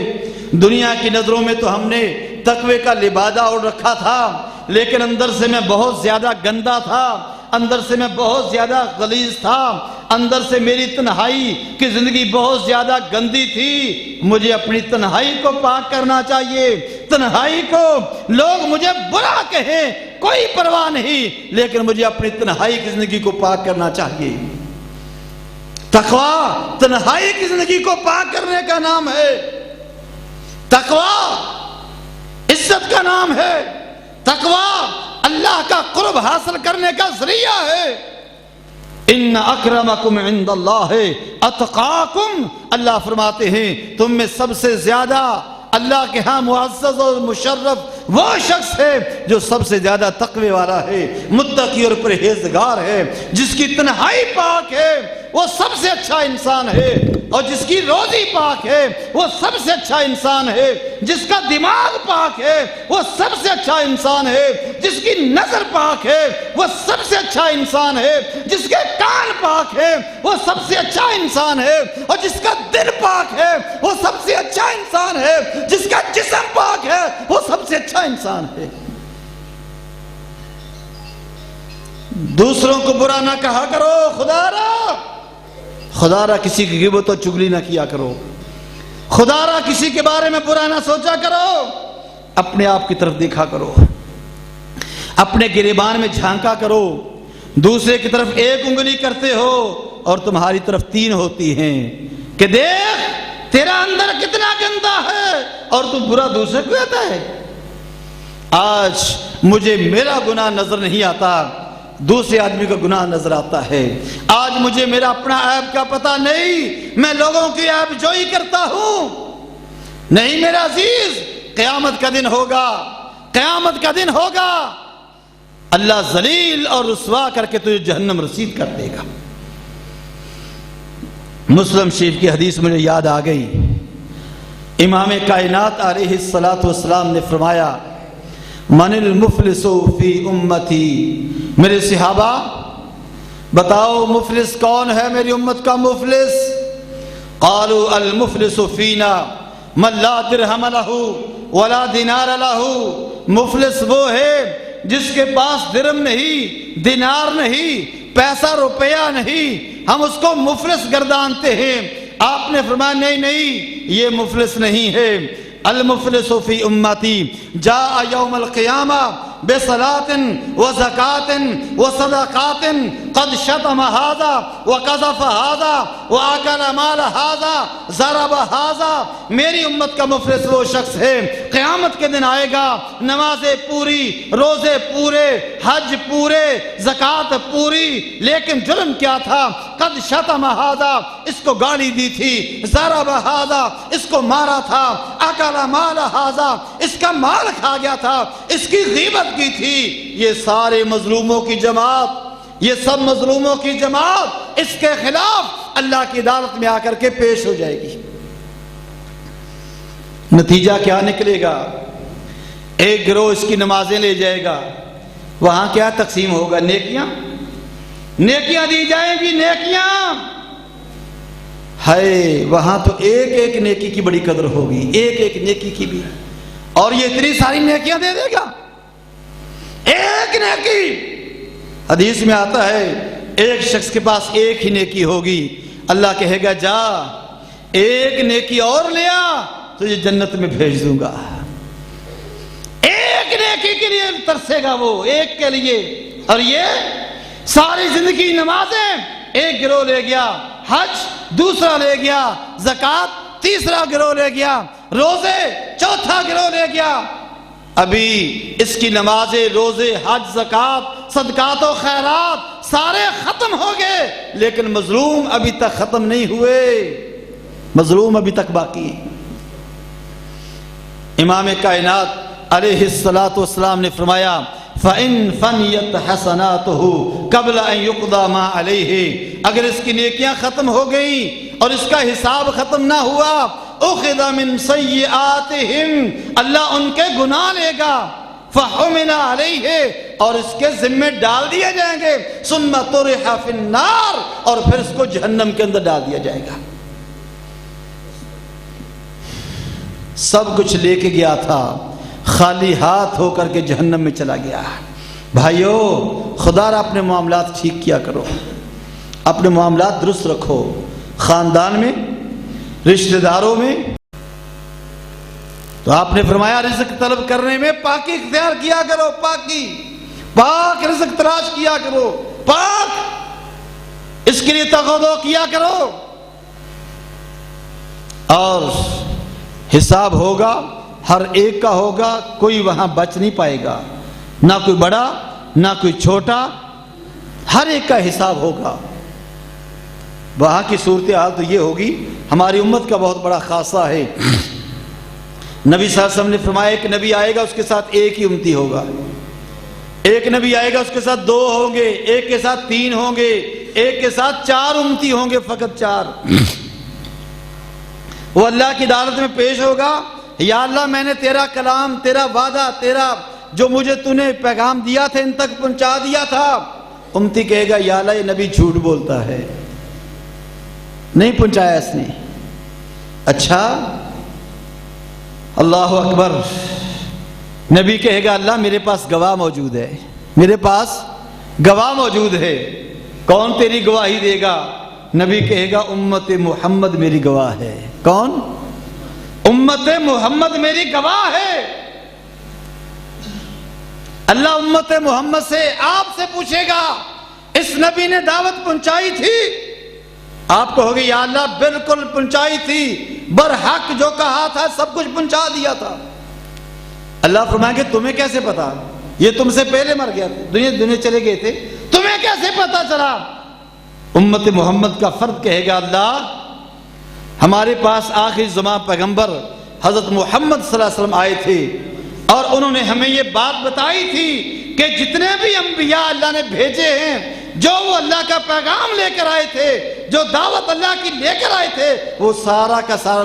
دنیا کی نظروں میں تو ہم نے تقوی کا لبادہ اوڑھ رکھا تھا، لیکن اندر سے میں بہت زیادہ گندا تھا، اندر سے میں بہت زیادہ غلیظ تھا، اندر سے میری تنہائی کی زندگی بہت زیادہ گندی تھی۔ مجھے اپنی تنہائی کو پاک کرنا چاہیے۔ تنہائی کو لوگ مجھے برا کہیں کوئی پرواہ نہیں، لیکن مجھے اپنی تنہائی کی زندگی کو پاک کرنا چاہیے۔ تقوی تنہائی کی زندگی کو پاک کرنے کا نام ہے۔ تقوی عزت کا نام ہے۔ تقوی اللہ کا قرب حاصل کرنے کا ذریعہ ہے۔ ان اکرمکم عند اللہ اتقاکم، اللہ فرماتے ہیں تم میں سب سے زیادہ اللہ کے ہاں معزز اور مشرف وہ شخص ہے جو سب سے زیادہ تقوی والا ہے، متقی اور پرہیزگار ہے۔ جس کی تنہائی پاک ہے وہ سب سے اچھا انسان ہے، اور جس کی روزی پاک ہے وہ سب سے اچھا انسان ہے۔ جس کا دماغ پاک ہے وہ سب سے اچھا انسان ہے۔ جس کی نظر پاک ہے وہ سب سے اچھا انسان ہے۔ جس کے کان پاک ہے وہ سب سے اچھا انسان ہے، اور جس کا دل پاک ہے وہ سب سے اچھا انسان ہے۔ جس کا جسم پاک ہے وہ سب سے اچھا انسان ہے۔ دوسروں کو برا نہ کہا کرو، خدا را کسی کی غیبت و چغلی نہ کیا کرو، خدا را کسی کے بارے میں برا نہ سوچا کرو، اپنے آپ کی طرف دیکھا کرو، اپنے گریبان میں جھانکا کرو۔ دوسرے کی طرف ایک انگلی کرتے ہو اور تمہاری طرف 3 ہوتی ہیں کہ دیکھ تیرا اندر کتنا گندا ہے، اور تو برا دوسرے کو کہتا ہے۔ آج مجھے میرا گناہ نظر نہیں آتا، دوسرے آدمی کا گناہ نظر آتا ہے۔ آج مجھے میرا اپنا عیب کا پتہ نہیں، میں لوگوں کی عیب جوئی کرتا ہوں۔ نہیں میرا عزیز، قیامت کا دن ہوگا، قیامت کا دن ہوگا، اللہ ذلیل اور رسوا کر کے تجھے جہنم رسید کر دے گا۔ مسلم شریف کی حدیث مجھے یاد آ گئی، امام کائنات علیہ السلام نے فرمایا من المفلس فی امتی، میرے صحابہ بتاؤ مفلس کون ہے میری امت کا مفلس؟ قالوا المفلس فینا من لا درہم لہ ولا دینار لہ، مفلس وہ ہے جس کے پاس درہم نہیں، دینار نہیں، پیسہ روپیہ نہیں، ہم اس کو مفلس گردانتے ہیں۔ آپ نے فرمایا نہیں یہ مفلس نہیں ہے، المفلس فی امتی جاء یوم القیامہ بصلاۃ وزکاۃ وصدقات قد شتم ھذا وقذف ھذا واکل مال ھذا ضرب ھذا۔ میری امت کا مفلس وہ شخص ہے قیامت کے دن آئے گا، نمازیں پوری، روزے پورے، حج پورے، زکوٰۃ پوری، لیکن جرم کیا تھا؟ قد شتم ھذا، اس کو گالی دی تھی، ضرب ھذا، اس کو مارا تھا، اکل مال ھذا، اس کا مال کھا گیا تھا، اس کی غیبت کی تھی۔ یہ سارے مظلوموں کی جماعت، یہ سب مظلوموں کی جماعت اس کے خلاف اللہ کی عدالت میں آ کر کے پیش ہو جائے گی۔ نتیجہ کیا نکلے گا؟ ایک گروہ اس کی نمازیں لے جائے گا، وہاں کیا تقسیم ہوگا؟ نیکیاں، نیکیاں دی جائیں گی، نیکیاں ہے وہاں تو ایک ایک نیکی کی بڑی قدر ہوگی، ایک ایک نیکی کی بھی، اور یہ اتنی ساری نیکیاں دے دے گا، ایک نیکی۔ حدیث میں آتا ہے ایک شخص کے پاس ایک ہی نیکی ہوگی، اللہ کہے گا جا ایک نیکی اور لیا تجھے جنت میں بھیج دوں گا۔ ایک نیکی کے لیے ترسے گا وہ، ایک کے لیے۔ اور یہ ساری زندگی نمازیں ایک گروہ لے گیا، حج دوسرا لے گیا، زکوٰۃ تیسرا گروہ لے گیا، روزے چوتھا گروہ لے گیا۔ ابھی اس کی نمازیں، روزے، حج، زکوٰۃ، صدقات و خیرات سارے ختم ہو گئے، لیکن مظلوم ابھی تک ختم نہیں ہوئے، مظلوم ابھی تک باقی ہے۔ امام کائنات علیہ السلام نے فرمایا فَإِن فَنِيَتْ حَسَنَاتُهُ قَبْلَ أَن يُقْضَى مَا عَلَيْهِ، اگر اس کی نیکیاں ختم ہو گئیں اور اس کا حساب ختم نہ ہوا، اُخِذَ مِن سَيِّئَاتِهِمْ، اللہ ان کے گناہ لے گا، فَحُمِلَ عَلَيْهِ، اور اس کے ذمے ڈال دیے جائیں گے، ثُمَّ طُرِحَ فِي النَّارِ، اور پھر اس کو جہنم کے اندر ڈال دیا جائے گا۔ سب کچھ لے کے گیا تھا، خالی ہاتھ ہو کر کے جہنم میں چلا گیا۔ بھائیو، خدا را اپنے معاملات ٹھیک کیا کرو، اپنے معاملات درست رکھو، خاندان میں، رشتہ داروں میں۔ تو آپ نے فرمایا رزق طلب کرنے میں پاکی اختیار کیا کرو، پاکی، پاک رزق تلاش کیا کرو، پاک، اس کے لیے تغوع کیا کرو۔ اور حساب ہوگا، ہر ایک کا ہوگا، کوئی وہاں بچ نہیں پائے گا، نہ کوئی بڑا نہ کوئی چھوٹا، ہر ایک کا حساب ہوگا۔ وہاں کی صورتحال تو یہ ہوگی، ہماری امت کا بہت بڑا خاصہ ہے۔ نبی صلی اللہ علیہ وسلم نے فرمایا ایک نبی آئے گا، اس کے ساتھ ایک ہی امتی ہوگا، ایک نبی آئے گا اس کے ساتھ 2 ہوں گے، ایک کے ساتھ 3 ہوں گے، ایک کے ساتھ 4 امتی ہوں گے، فقط 4۔ وہ اللہ کی عدالت میں پیش ہوگا، یا اللہ میں نے تیرا کلام، تیرا وعدہ، تیرا جو مجھے تو نے پیغام دیا تھا ان تک پہنچا دیا تھا۔ امتی کہے گا یا اللہ یہ نبی جھوٹ بولتا ہے، نہیں پہنچایا اس نے۔ اچھا، اللہ اکبر۔ نبی کہے گا اللہ میرے پاس گواہ موجود ہے، میرے پاس گواہ موجود ہے۔ کون تیری گواہی دے گا؟ نبی کہے گا امت محمد میری گواہ ہے۔ کون؟ امت محمد میری گواہ ہے۔ اللہ امت محمد سے، آپ سے پوچھے گا اس نبی نے دعوت پہنچائی تھی؟ آپ کہو گے یا اللہ بالکل پہنچائی تھی، برحق جو کہا تھا سب کچھ پہنچا دیا تھا۔ اللہ فرمائیں گے تمہیں کیسے پتا؟ یہ تم سے پہلے مر گیا، دنیا چلے گئے تھے، تمہیں کیسے پتا چلا؟ امت محمد کا فرد کہے گا اللہ ہمارے پاس آخری زمان پیغمبر حضرت محمد صلی اللہ علیہ وسلم آئے تھے، اور انہوں نے ہمیں یہ بات بتائی تھی کہ جتنے بھی انبیاء اللہ نے بھیجے ہیں، جو وہ اللہ کا پیغام لے کر آئے تھے، جو دعوت اللہ کی لے کر آئے تھے، وہ سارا کا سارا